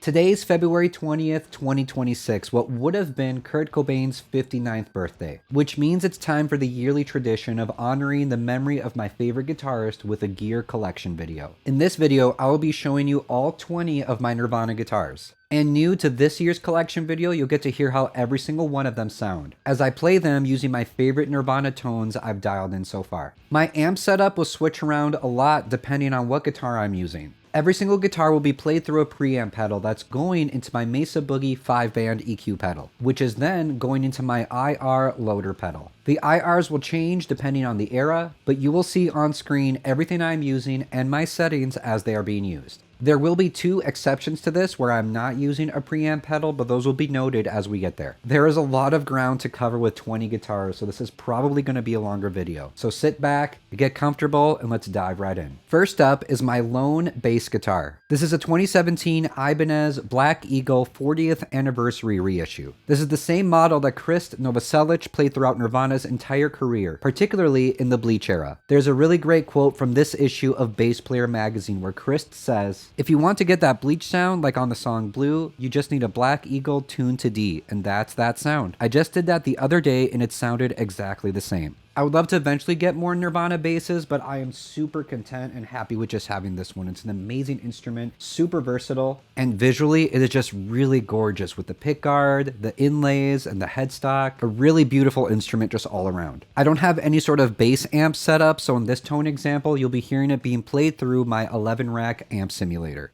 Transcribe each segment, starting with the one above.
Today's February 20th, 2026, what would have been Kurt Cobain's 59th birthday, which means it's time for the yearly tradition of honoring the memory of my favorite guitarist with a gear collection video. In this video, I will be showing you all 20 of my Nirvana guitars. And new to this year's collection video, you'll get to hear how every single one of them sound, as I play them using my favorite Nirvana tones I've dialed in so far. My amp setup will switch around a lot depending on what guitar I'm using. Every single guitar will be played through a preamp pedal that's going into my Mesa Boogie 5-band EQ pedal, which is then going into my IR loader pedal. The IRs will change depending on the era, but you will see on screen everything I'm using and my settings as they are being used. There will be two exceptions to this where I'm not using a preamp pedal, but those will be noted as we get there. There is a lot of ground to cover with 20 guitars, so this is probably going to be a longer video. So sit back, get comfortable, and let's dive right in. First up is my lone bass guitar. This is a 2017 Ibanez Black Eagle 40th anniversary reissue. This is the same model that Krist Novoselic played throughout Nirvana's entire career, particularly in the Bleach era. There's a really great quote from this issue of Bass Player magazine where Krist says, "If you want to get that Bleach sound like on the song Blue, you just need a Black Eagle tuned to D, and that's that sound. I just did that the other day and it sounded exactly the same." I would love to eventually get more Nirvana basses, but I am super content and happy with just having this one. It's an amazing instrument, super versatile, and visually it is just really gorgeous with the pickguard, the inlays, and the headstock. A really beautiful instrument just all around. I don't have any sort of bass amp setup, so in this tone example, you'll be hearing it being played through my 11-rack amp simulator.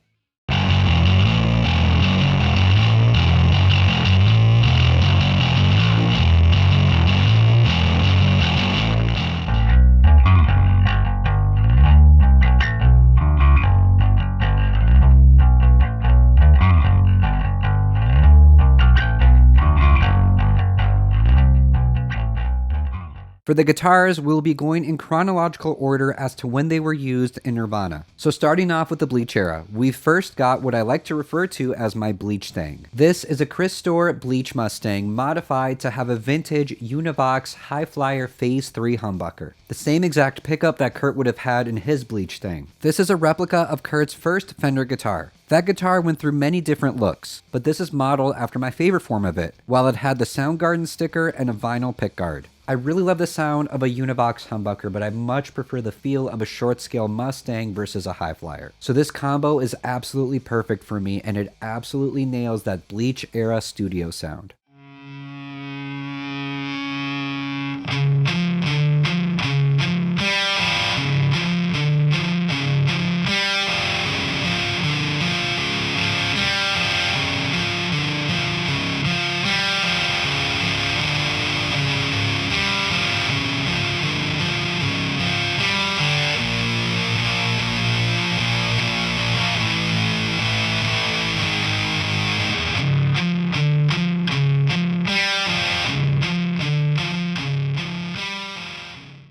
For the guitars, we'll be going in chronological order as to when they were used in Nirvana. So starting off with the Bleach era, we first got what I like to refer to as my Bleach Stang. This is a Krist Store Bleach Mustang modified to have a vintage Univox High Flier Phase 3 humbucker, the same exact pickup that Kurt would have had in his Bleach Stang. This is a replica of Kurt's first Fender guitar. That guitar went through many different looks, but this is modeled after my favorite form of it, while it had the Soundgarden sticker and a vinyl pickguard. I really love the sound of a Univox humbucker, but I much prefer the feel of a short scale Mustang versus a high flyer. So this combo is absolutely perfect for me, and it absolutely nails that Bleach era studio sound.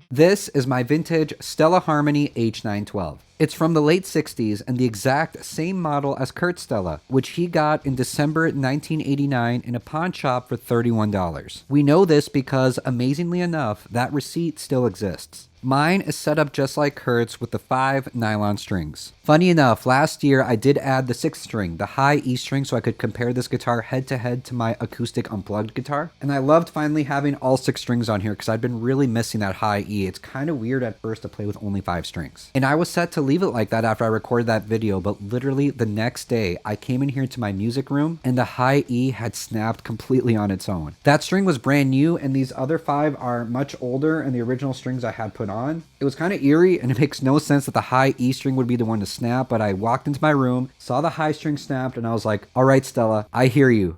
This is my vintage Stella Harmony H912. It's from the late 60s and the exact same model as Kurt's Stella, which he got in December 1989 in a pawn shop for $31. We know this because, amazingly enough, that receipt still exists. Mine is set up just like Kurt's with the 5 nylon strings. Funny enough, last year I did add the 6th string, the high E string, so I could compare this guitar head to head to my acoustic Unplugged guitar. And I loved finally having all 6 strings on here because I'd been really missing that high E. It's kind of weird at first to play with only 5 strings. And I was set to leave it like that after I recorded that video, but literally the next day I came in here to my music room and the high E had snapped completely on its own. That string was brand new and these other 5 are much older and the original strings I had put on. It was kind of eerie and it makes no sense that the high E string would be the one to snap, but I walked into my room, saw the high string snapped, and I was like, all right, Stella, I hear you.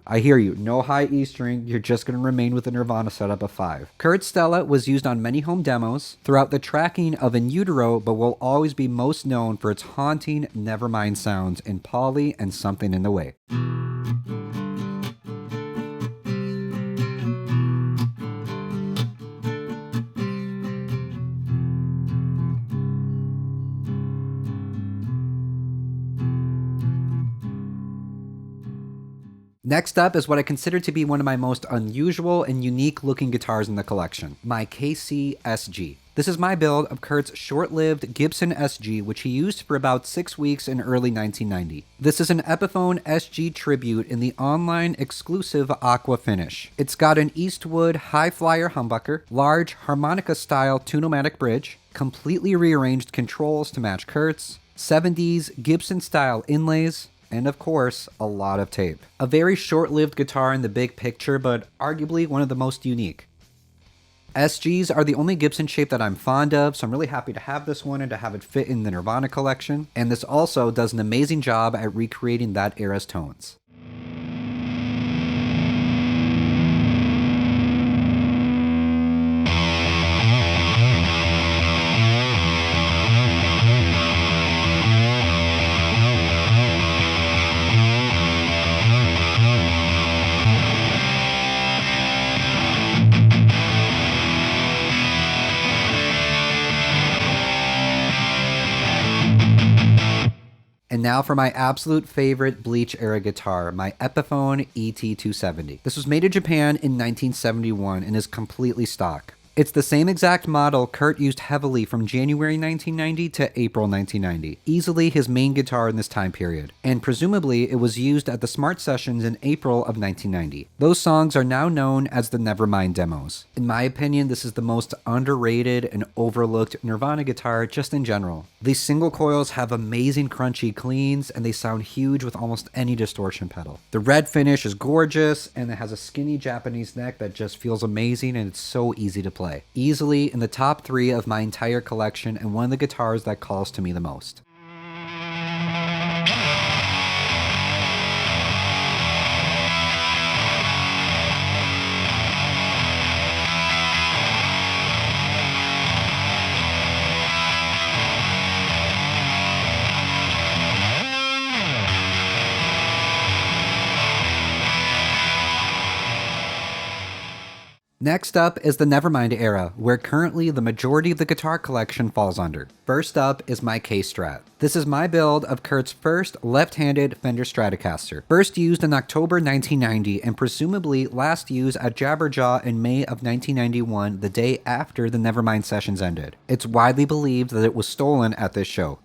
No high E string. You're just going to remain with the Nirvana setup of 5. Kurt's Stella was used on many home demos throughout the tracking of an UTERO, but will always be most known for its haunting Nevermind sounds in Polly and Something in the Way. Next up is what I consider to be one of my most unusual and unique looking guitars in the collection, my KC SG. This is my build of Kurt's short-lived Gibson SG, which he used for about 6 weeks in early 1990. This is an Epiphone SG tribute in the online exclusive aqua finish. It's got an Eastwood high Flier humbucker, large harmonica-style tunomatic bridge, completely rearranged controls to match Kurt's, 70s Gibson-style inlays, and of course, a lot of tape. A very short-lived guitar in the big picture, but arguably one of the most unique. SGs are the only Gibson shape that I'm fond of, so I'm really happy to have this one and to have it fit in the Nirvana collection. And this also does an amazing job at recreating that era's tones. And now for my absolute favorite Bleach era guitar, my Epiphone ET270. This was made in Japan in 1971 and is completely stock. It's the same exact model Kurt used heavily from January 1990 to April 1990, easily his main guitar in this time period, and presumably it was used at the Smart Sessions in April of 1990. Those songs are now known as the NEVERMIND demos. In my opinion, this is the most underrated and overlooked Nirvana guitar just in general. These single coils have amazing crunchy cleans, and they sound huge with almost any distortion pedal. The red finish is gorgeous, and it has a skinny Japanese neck that just feels amazing, and it's so easy to play. Easily in the top 3 of my entire collection, and one of the guitars that calls to me the most. Next up is the NEVERMIND era, where currently the majority of the guitar collection falls under. First up is my K-Strat. This is my build of Kurt's first left-handed Fender Stratocaster. First used in October 1990 and presumably last used at Jabberjaw in May of 1991, the day after the NEVERMIND sessions ended. It's widely believed that it was stolen at this show.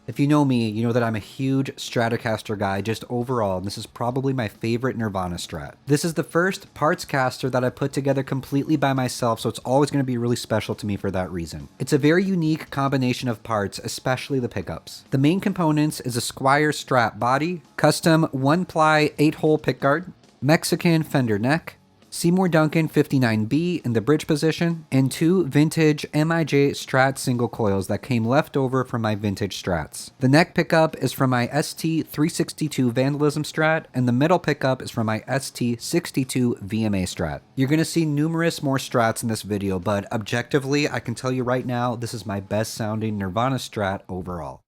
If you know me, you know that I'm a huge Stratocaster guy just overall, and this is probably my favorite Nirvana Strat. This is the first parts caster that I put together completely by myself, so it's always going to be really special to me for that reason. It's a very unique combination of parts, especially the pickups. The main components is a Squier Strat body, custom 1-ply 8-hole pickguard, Mexican Fender neck, Seymour Duncan 59B in the bridge position, and 2 vintage MIJ Strat single coils that came left over from my vintage Strats. The neck pickup is from my ST362 Vandalism Strat, and the middle pickup is from my ST62 VMA Strat. You're going to see numerous more Strats in this video, but objectively, I can tell you right now, this is my best sounding Nirvana Strat overall.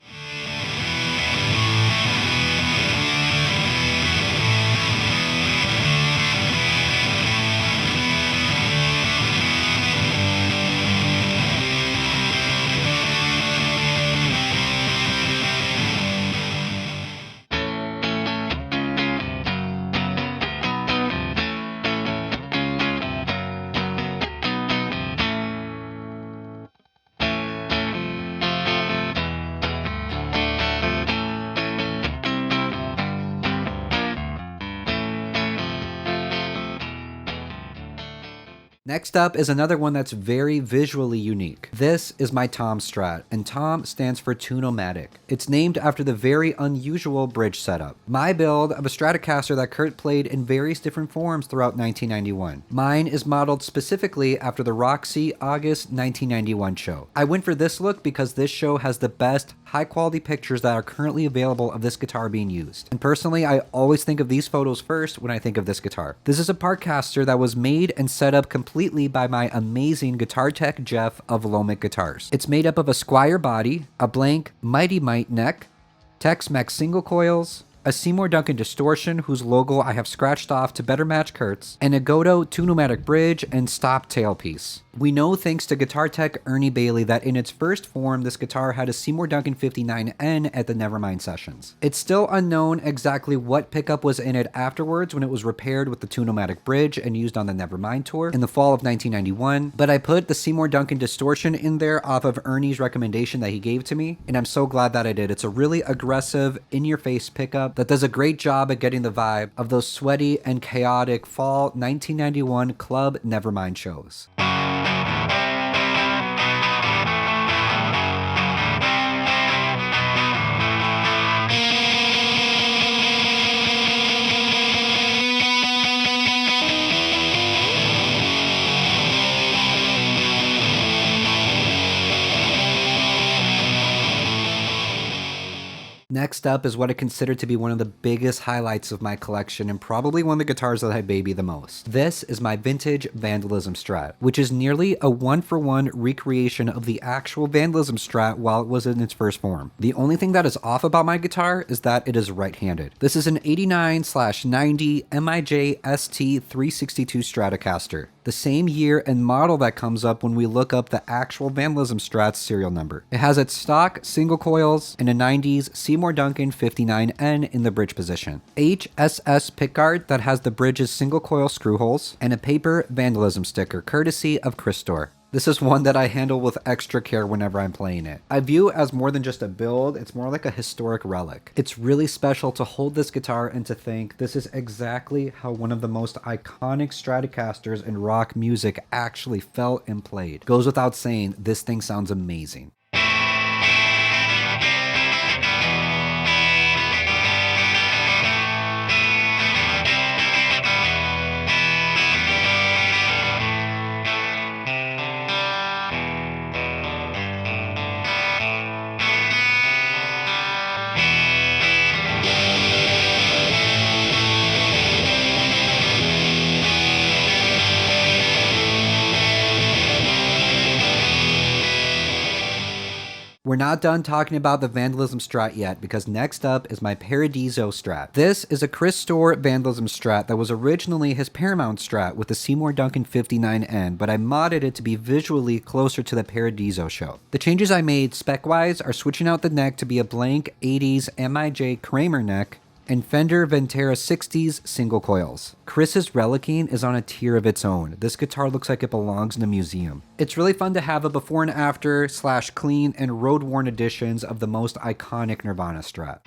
Next up is another one that's very visually unique. This is my Tom Strat, and Tom stands for Tunomatic. It's named after the very unusual bridge setup. My build of a Stratocaster that Kurt played in various different forms throughout 1991. Mine is modeled specifically after the Roxy August 1991 show. I went for this look because this show has the best high quality pictures that are currently available of this guitar being used. And personally, I always think of these photos first when I think of this guitar. This is a part caster that was made and set up completely by my amazing guitar tech Jeff of Lomic Guitars. It's made up of a Squier body, a blank Mighty Mite neck, Tex-Mex single coils, a Seymour Duncan distortion whose logo I have scratched off to better match Kurt's, and a Goto 2-pneumatic bridge and stop tailpiece. We know thanks to guitar tech Ernie Bailey that in its first form this guitar had a Seymour Duncan 59N at the NEVERMIND sessions. It's still unknown exactly what pickup was in it afterwards when it was repaired with the 2-pneumatic bridge and used on the NEVERMIND tour in the fall of 1991, but I put the Seymour Duncan distortion in there off of Ernie's recommendation that he gave to me, and I'm so glad that I did. It's a really aggressive, in-your-face pickup that does a great job at getting the vibe of those sweaty and chaotic fall 1991 club NEVERMIND shows. Next up is what I consider to be one of the biggest highlights of my collection and probably one of the guitars that I baby the most. This is my vintage Vandalism Strat, which is nearly a one-for-one recreation of the actual Vandalism Strat while it was in its first form. The only thing that is off about my guitar is that it is right-handed. This is an 89/90 MIJ ST 362 Stratocaster, the same year and model that comes up when we look up the actual Vandalism Strat's serial number. It has its stock single coils and a 90s Seymour Duncan 59N in the bridge position, HSS pickguard that has the bridge's single coil screw holes, and a paper Vandalism sticker courtesy of Chris Store. This is one that I handle with extra care whenever I'm playing it. I view it as more than just a build, it's more like a historic relic. It's really special to hold this guitar and to think this is exactly how one of the most iconic Stratocasters in rock music actually felt and played. Goes without saying, this thing sounds amazing. We're not done talking about the Vandalism Strat yet, because next up is my Paradiso Strat. This is a Chris Store Vandalism Strat that was originally his Paramount Strat with the Seymour Duncan 59N, but I modded it to be visually closer to the Paradiso show. The changes I made spec-wise are switching out the neck to be a blank 80s MIJ Kramer neck, and Fender Ventera 60s single coils. Chris's Relicine is on a tier of its own. This guitar looks like it belongs in a museum. It's really fun to have a before and after / clean and road worn editions of the most iconic Nirvana Strat.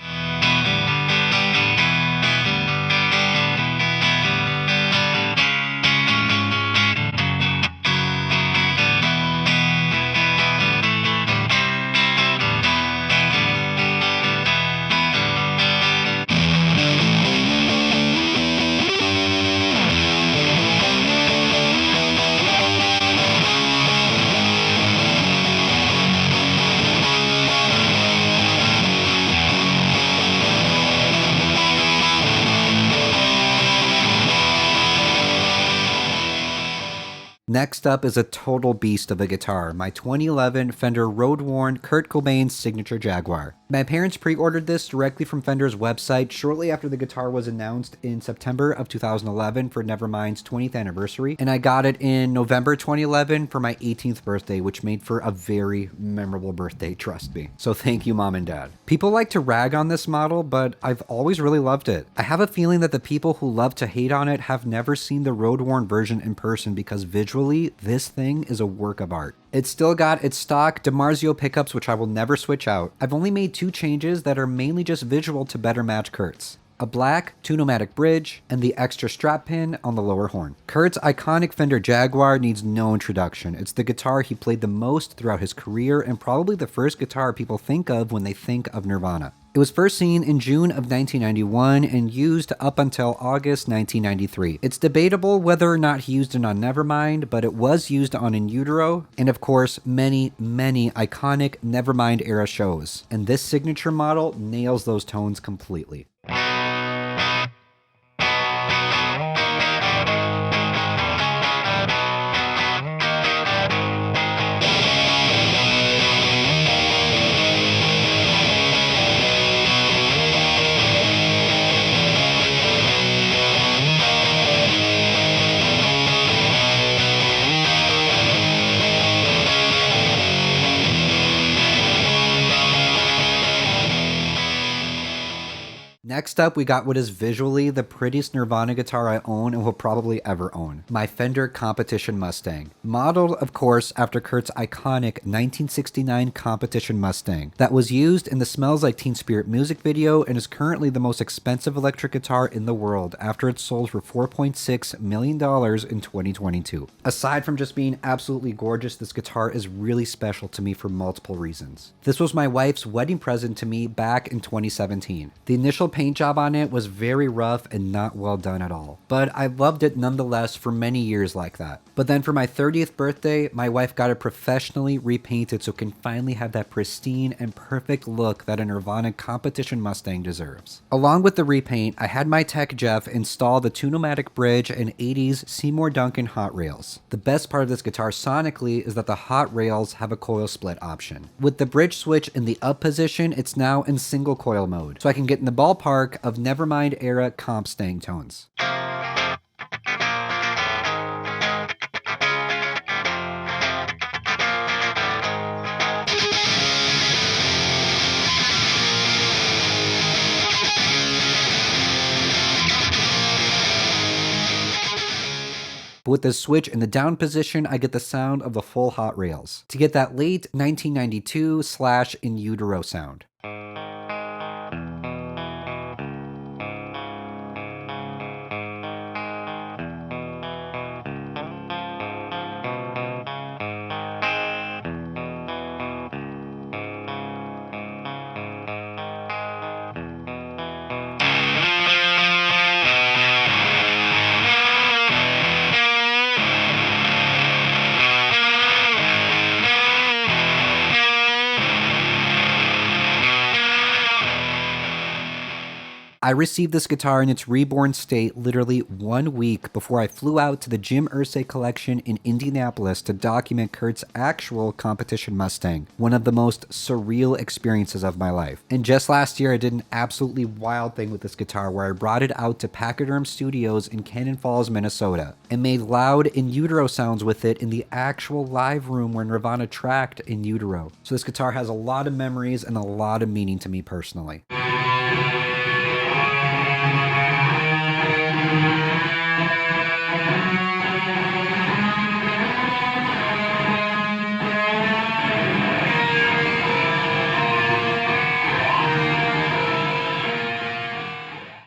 Next up is a total beast of a guitar, my 2011 Fender road-worn Kurt Cobain signature Jaguar. My parents pre-ordered this directly from Fender's website shortly after the guitar was announced in September of 2011 for NEVERMIND's 20th anniversary, and I got it in November 2011 for my 18th birthday, which made for a very memorable birthday, trust me. So thank you, Mom and Dad. People like to rag on this model, but I've always really loved it. I have a feeling that the people who love to hate on it have never seen the road-worn version in person because visually, this thing is a work of art. It's still got its stock DiMarzio pickups, which I will never switch out. I've only made 2 changes that are mainly just visual to better match Kurt's. A black 2-pneumatic bridge, and the extra strap pin on the lower horn. Kurt's iconic Fender Jaguar needs no introduction. It's the guitar he played the most throughout his career and probably the first guitar people think of when they think of Nirvana. It was first seen in June of 1991 and used up until August 1993. It's debatable whether or not he used it on NEVERMIND, but it was used on In Utero, and of course, many iconic NEVERMIND era shows. And this signature model nails those tones completely. Next up, we got what is visually the prettiest Nirvana guitar I own and will probably ever own. My Fender Competition Mustang. Modeled, of course, after Kurt's iconic 1969 Competition Mustang that was used in the Smells Like Teen Spirit music video and is currently the most expensive electric guitar in the world after it sold for $4.6 million in 2022. Aside from just being absolutely gorgeous, this guitar is really special to me for multiple reasons. This was my wife's wedding present to me back in 2017. The initial paint job on it was very rough and not well done at all, but I loved it nonetheless for many years like that. But then for my 30th birthday, my wife got it professionally repainted so it can finally have that pristine and perfect look that a Nirvana Competition Mustang deserves. Along with the repaint, I had my tech Jeff install the two-pneumatic bridge and 80s Seymour Duncan hot rails. The best part of this guitar sonically is that the hot rails have a coil split option. With the bridge switch in the up position, it's now in single coil mode, so I can get in the ballpark of NEVERMIND era comp stang tones. But with the switch in the down position, I get the sound of the full hot rails to get that late 1992 / in utero sound. I received this guitar in its reborn state literally 1 week before I flew out to the Jim Irsay collection in Indianapolis to document Kurt's actual Competition Mustang, one of the most surreal experiences of my life. And just last year, I did an absolutely wild thing with this guitar where I brought it out to Pachyderm Studios in Cannon Falls, Minnesota, and made loud in utero sounds with it in the actual live room where Nirvana tracked in utero. So this guitar has a lot of memories and a lot of meaning to me personally.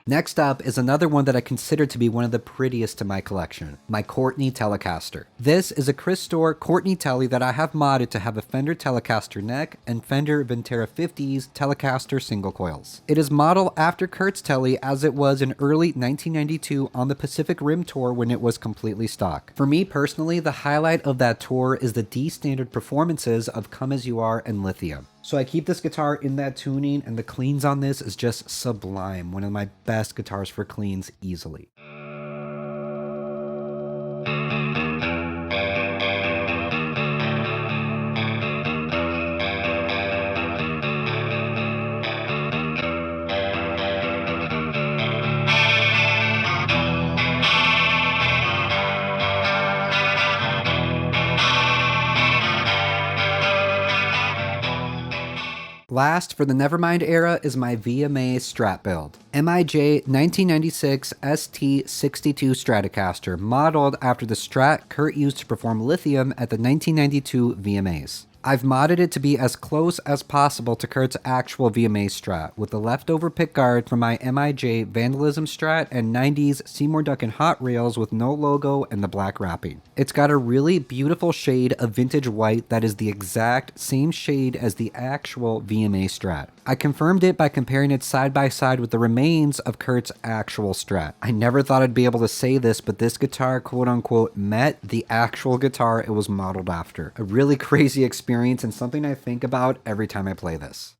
Next up is another one that I consider to be one of the prettiest in my collection, my Courtney Telecaster. This is a Chris Store Courtney Tele that I have modded to have a Fender Telecaster neck and Fender Ventera 50s Telecaster single coils. It is modeled after Kurt's Tele as it was in early 1992 on the Pacific Rim Tour when it was completely stock. For me personally, the highlight of that tour is the D-standard performances of Come As You Are and Lithium. So I keep this guitar in that tuning, and the cleans on this is just sublime. One of my best guitars for cleans easily. Last, for the NEVERMIND era, is my VMA Strat build. MIJ 1996 ST62 Stratocaster, modeled after the Strat Kurt used to perform Lithium at the 1992 VMAs. I've modded it to be as close as possible to Kurt's actual VMA Strat, with the leftover pickguard from my MIJ Vandalism Strat and 90s Seymour Duncan hot rails with no logo and the black wrapping. It's got a really beautiful shade of vintage white that is the exact same shade as the actual VMA Strat. I confirmed it by comparing it side by side with the remains of Kurt's actual Strat. I never thought I'd be able to say this, but this guitar quote unquote met the actual guitar it was modeled after. A really crazy experience and something I think about every time I play this.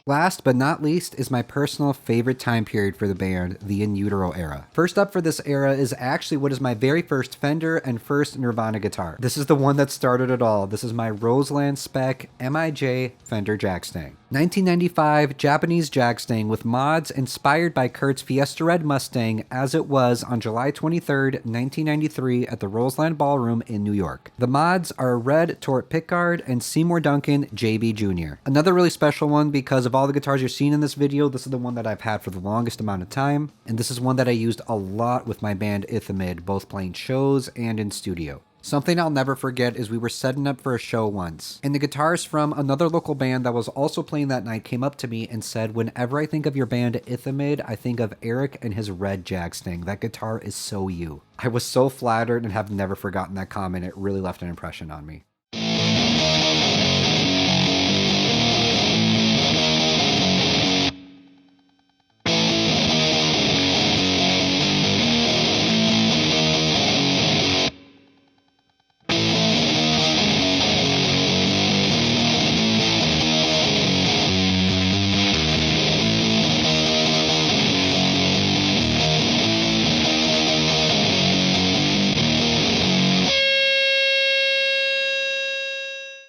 Last but not least is my personal favorite time period for the band, the In Utero era. First up for this era is actually what is my very first Fender and first Nirvana guitar. This is the one that started it all. This is my Roseland Spec MIJ Fender Jag-Stang. 1995 Japanese Jag-Stang with mods inspired by Kurt's Fiesta Red Mustang as it was on July 23rd, 1993 at the Roseland Ballroom in New York. The mods are a red Tort pickguard and Seymour Duncan JB Jr. Another really special one because of all the guitars you're seeing in this video, this is the one that I've had for the longest amount of time, and this is one that I used a lot with my band NEVERMIND, both playing shows and in studio. Something I'll never forget is we were setting up for a show once, and the guitarist from another local band that was also playing that night came up to me and said, "Whenever I think of your band NEVERMIND, I think of Eric and his red Jag-Stang. That guitar is so you." I was so flattered and have never forgotten that comment. It really left an impression on me.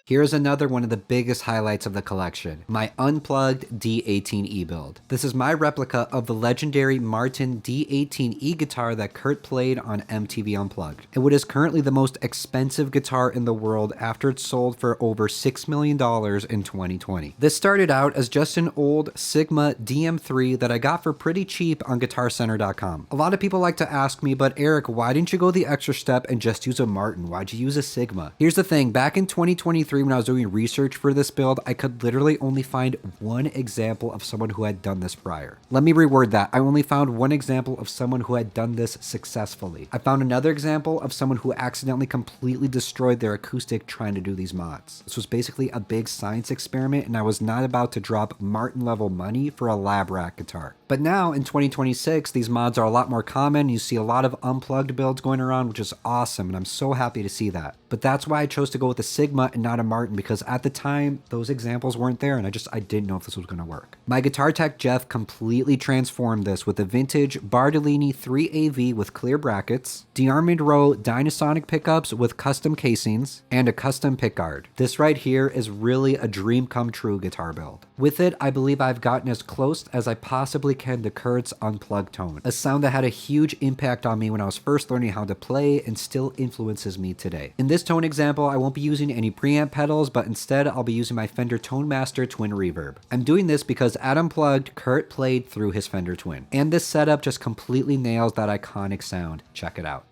Here's another one of the biggest highlights of the collection, my Unplugged D18e build. This is my replica of the legendary Martin D18e guitar that Kurt played on MTV Unplugged, and what is currently the most expensive guitar in the world after it sold for over $6 million in 2020. This started out as just an old Sigma DM3 that I got for pretty cheap on GuitarCenter.com. A lot of people like to ask me, but Eric, why didn't you go the extra step and just use a Martin? Why'd you use a Sigma? Here's the thing, back in 2023, when I was doing research for this build, I could literally only find one example of someone who had done this prior. Let me reword that. I only found one example of someone who had done this successfully. I found another example of someone who accidentally completely destroyed their acoustic trying to do these mods. This was basically a big science experiment, and I was not about to drop Martin level money for a lab rat guitar. But now in 2026, these mods are a lot more common. You see a lot of unplugged builds going around, which is awesome, and I'm so happy to see that. But that's why I chose to go with a Sigma and not a Martin, because at the time, those examples weren't there, and I didn't know if this was going to work. My guitar tech Jeff completely transformed this with a vintage Bardolini 3AV with clear brackets, DeArmond Rowe Dynasonic pickups with custom casings, and a custom pickguard. This right here is really a dream come true guitar build. With it, I believe I've gotten as close as I possibly can to Kurt's unplugged tone, a sound that had a huge impact on me when I was first learning how to play and still influences me today. In this tone example, I won't be using any preamp pedals, but instead I'll be using my Fender Tone Master Twin Reverb. I'm doing this because at Unplugged, Kurt played through his Fender Twin, and this setup just completely nails that iconic sound. Check it out.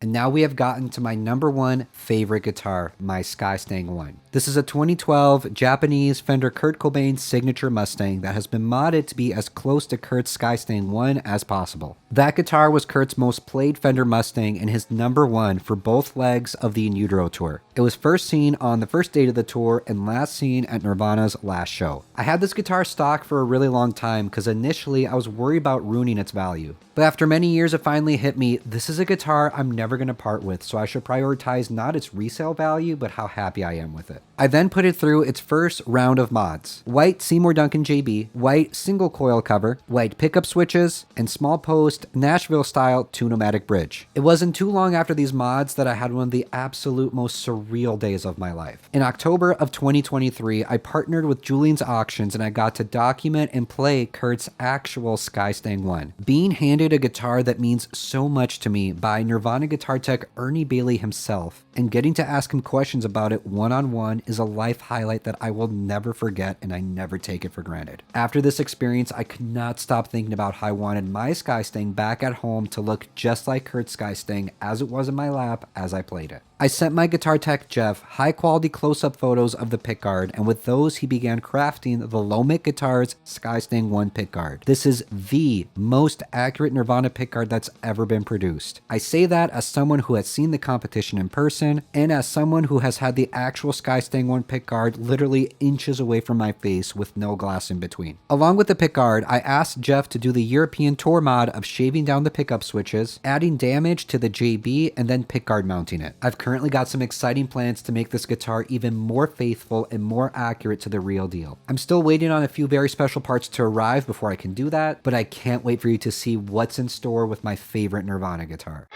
And now we have gotten to my number one favorite guitar, my Skystang 1. This is a 2012 Japanese Fender Kurt Cobain signature Mustang that has been modded to be as close to Kurt's Skystang 1 as possible. That guitar was Kurt's most played Fender Mustang and his number one for both legs of the In Utero tour. It was first seen on the first date of the tour and last seen at Nirvana's last show. I had this guitar stock for a really long time because initially I was worried about ruining its value. But after many years, it finally hit me, this is a guitar I'm never going to part with, so I should prioritize not its resale value, but how happy I am with it. I then put it through its first round of mods. White Seymour Duncan JB, white single coil cover, white pickup switches, and small post Nashville style two-nomatic bridge. It wasn't too long after these mods that I had one of the absolute most surreal days of my life. In October of 2023, I partnered with Julian's Auctions and I got to document and play Kurt's actual Skystang 1. Being handed a guitar that means so much to me by Nirvana guitar tech Ernie Bailey himself, and getting to ask him questions about it one-on-one is a life highlight that I will never forget, and I never take it for granted. After this experience, I could not stop thinking about how I wanted my Skystang back at home to look just like Kurt's Skystang as it was in my lap as I played it. I sent my guitar tech Jeff high quality close-up photos of the pickguard, and with those he began crafting the Lomic Guitars Skystang 1 pickguard. This is the most accurate Nirvana pickguard that's ever been produced. I say that as someone who has seen the competition in person, and as someone who has had the actual Skystang 1 pickguard literally inches away from my face with no glass in between. Along with the pickguard, I asked Jeff to do the European tour mod of shaving down the pickup switches, adding damage to the JB, and then pickguard mounting it. I've currently got some exciting plans to make this guitar even more faithful and more accurate to the real deal. I'm still waiting on a few very special parts to arrive before I can do that, but I can't wait for you to see what's in store with my favorite Nirvana guitar.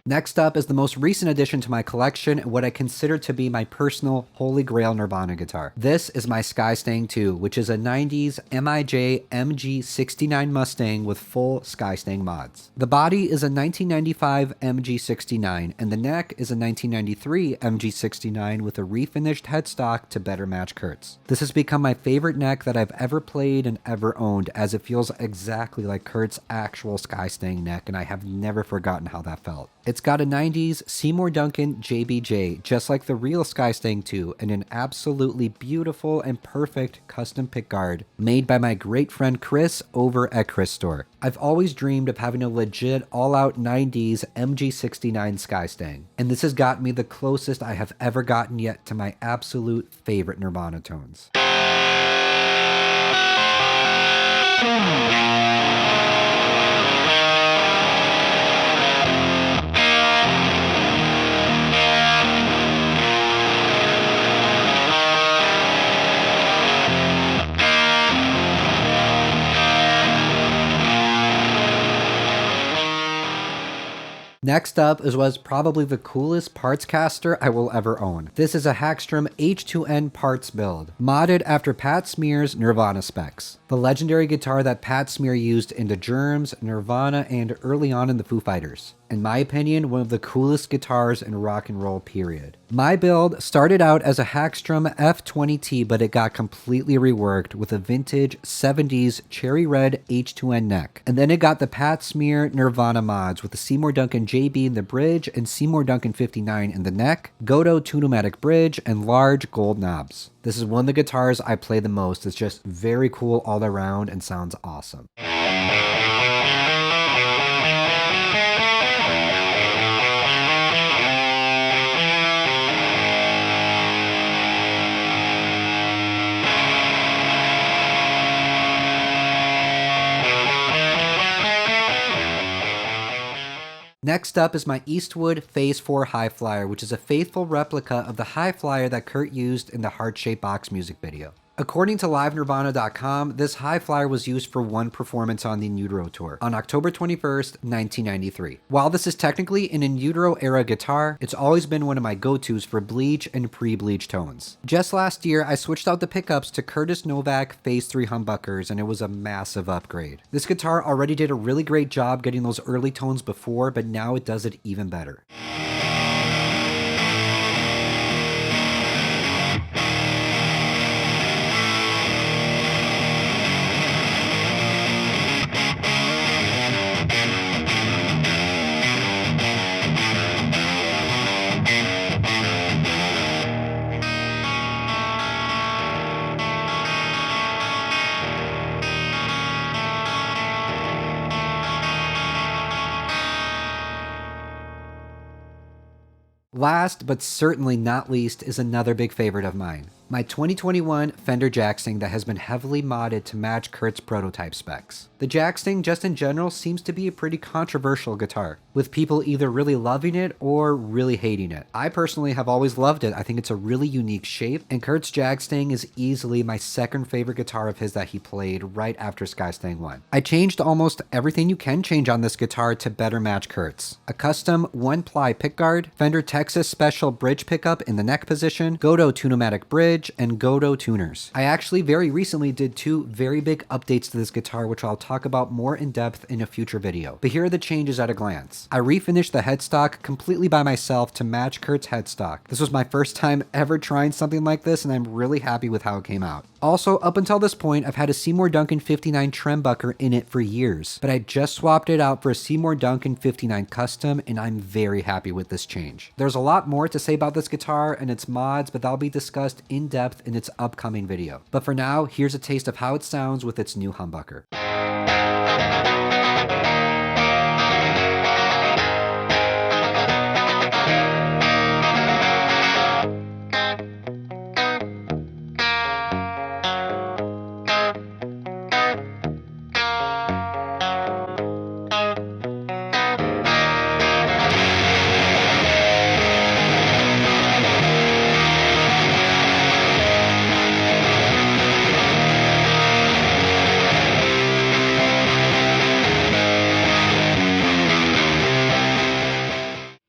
Next up is the most recent addition to my collection, what I consider to be my personal holy grail Nirvana guitar. This is my Skystang 2, which is a 90s MIJ MG69 Mustang with full Skystang mods. The body is a 1995 MG69, and the neck is a 1993 MG69 with a refinished headstock to better match Kurt's. This has become my favorite neck that I've ever played and ever owned, as it feels exactly like Kurt's actual Skystang neck, and I have never forgotten how that felt. It's got a 90s Seymour Duncan JBJ, just like the real Skystang 2, and an absolutely beautiful and perfect custom pickguard made by my great friend Chris over at Chris Store. I've always dreamed of having a legit all-out 90s MG69 Skystang, and this has gotten me the closest I have ever gotten yet to my absolute favorite Nirvana tones. Next up is what's probably the coolest parts caster I will ever own. This is a Hagstrom H2N parts build, modded after Pat Smear's Nirvana specs. The legendary guitar that Pat Smear used in the Germs, Nirvana, and early on in the Foo Fighters. In my opinion, one of the coolest guitars in rock and roll, period. My build started out as a Hagstrom F20T, but it got completely reworked with a vintage 70s cherry red H2N neck. And then it got the Pat Smear Nirvana mods with the Seymour Duncan JB in the bridge and Seymour Duncan 59 in the neck, Goto 2-pneumatic bridge, and large gold knobs. This is one of the guitars I play the most. It's just very cool all around and sounds awesome. Next up is my Eastwood Phase 4 High Flyer, which is a faithful replica of the High Flyer that Kurt used in the Heart-Shaped Box music video. According to LiveNirvana.com, this High Flyer was used for one performance on the UTERO tour on October 21st, 1993. While this is technically an UTERO era guitar, it's always been one of my go-tos for Bleach and pre-Bleach tones. Just last year, I switched out the pickups to Curtis Novak Phase 3 humbuckers, and it was a massive upgrade. This guitar already did a really great job getting those early tones before, but now it does it even better. Last, but certainly not least, is another big favorite of mine. My 2021 Fender Jag-Stang that has been heavily modded to match Kurt's prototype specs. The Jag-Stang just in general seems to be a pretty controversial guitar, with people either really loving it or really hating it. I personally have always loved it. I think it's a really unique shape, and Kurt's Jag-Stang is easily my second favorite guitar of his that he played right after Skystang 1. I changed almost everything you can change on this guitar to better match Kurt's. A custom 1-ply pickguard, Fender Texas special bridge pickup in the neck position, Godo Tune-O-Matic bridge, and Godo tuners. I actually very recently did 2 very big updates to this guitar, which I'll talk about more in depth in a future video. But here are the changes at a glance. I refinished the headstock completely by myself to match Kurt's headstock. This was my first time ever trying something like this, and I'm really happy with how it came out. Also, up until this point, I've had a Seymour Duncan 59 Trembucker in it for years, but I just swapped it out for a Seymour Duncan 59 Custom, and I'm very happy with this change. There's a lot more to say about this guitar and its mods, but that'll be discussed in depth in its upcoming video. But for now, here's a taste of how it sounds with its new humbucker.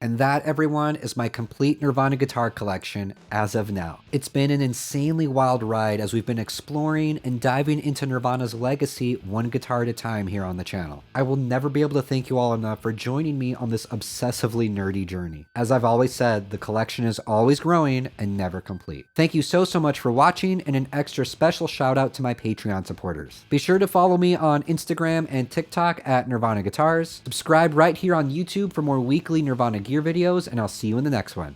And that, everyone, is my complete Nirvana guitar collection as of now. It's been an insanely wild ride as we've been exploring and diving into Nirvana's legacy one guitar at a time here on the channel. I will never be able to thank you all enough for joining me on this obsessively nerdy journey. As I've always said, the collection is always growing and never complete. Thank you so much for watching, and an extra special shout out to my Patreon supporters. Be sure to follow me on Instagram and TikTok at Nirvana Guitars. Subscribe right here on YouTube for more weekly Nirvana gear videos, and I'll see you in the next one.